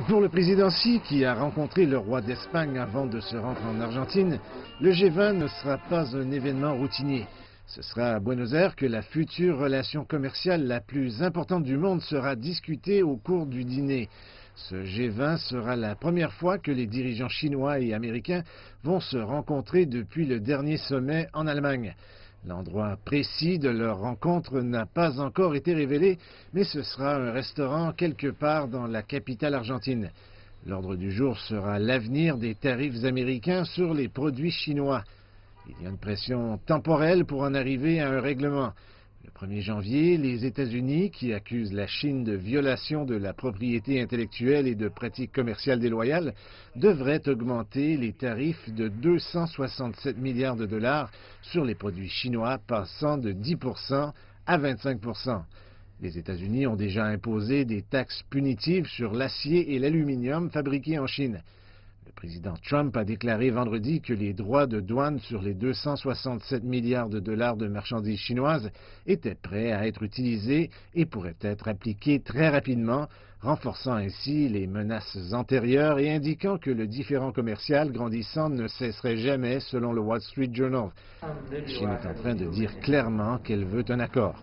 Pour le président Xi, qui a rencontré le roi d'Espagne avant de se rendre en Argentine, le G20 ne sera pas un événement routinier. Ce sera à Buenos Aires que la future relation commerciale la plus importante du monde sera discutée au cours du dîner. Ce G20 sera la première fois que les dirigeants chinois et américains vont se rencontrer depuis le dernier sommet en Allemagne. L'endroit précis de leur rencontre n'a pas encore été révélé, mais ce sera un restaurant quelque part dans la capitale argentine. L'ordre du jour sera l'avenir des tarifs américains sur les produits chinois. Il y a une pression temporelle pour en arriver à un règlement. Le 1er janvier, les États-Unis, qui accusent la Chine de violation de la propriété intellectuelle et de pratiques commerciales déloyales, devraient augmenter les tarifs de 267 milliards de dollars sur les produits chinois, passant de 10% à 25%. Les États-Unis ont déjà imposé des taxes punitives sur l'acier et l'aluminium fabriqués en Chine. Le président Trump a déclaré vendredi que les droits de douane sur les 267 milliards de dollars de marchandises chinoises étaient prêts à être utilisés et pourraient être appliqués très rapidement, renforçant ainsi les menaces antérieures et indiquant que le différend commercial grandissant ne cesserait jamais, selon le Wall Street Journal. La Chine est en train de dire clairement qu'elle veut un accord.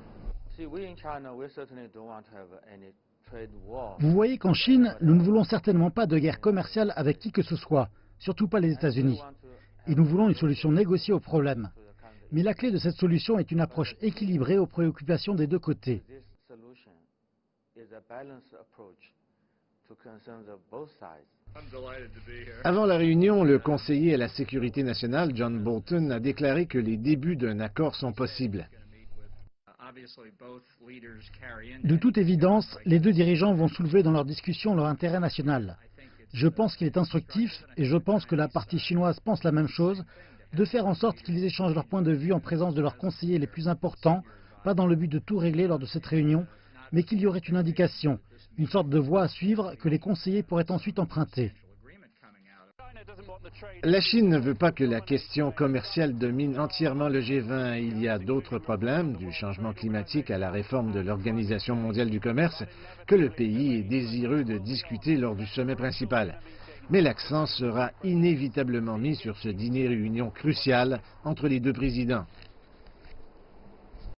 Vous voyez qu'en Chine, nous ne voulons certainement pas de guerre commerciale avec qui que ce soit, surtout pas les États-Unis. Et nous voulons une solution négociée au problème. Mais la clé de cette solution est une approche équilibrée aux préoccupations des deux côtés. Avant la réunion, le conseiller à la sécurité nationale, John Bolton, a déclaré que les débuts d'un accord sont possibles. De toute évidence, les deux dirigeants vont soulever dans leur discussion leur intérêt national. Je pense qu'il est instructif, et je pense que la partie chinoise pense la même chose, de faire en sorte qu'ils échangent leur point de vue en présence de leurs conseillers les plus importants, pas dans le but de tout régler lors de cette réunion, mais qu'il y aurait une indication, une sorte de voie à suivre que les conseillers pourraient ensuite emprunter. La Chine ne veut pas que la question commerciale domine entièrement le G20. Il y a d'autres problèmes, du changement climatique à la réforme de l'Organisation mondiale du commerce, que le pays est désireux de discuter lors du sommet principal. Mais l'accent sera inévitablement mis sur ce dîner-réunion crucial entre les deux présidents.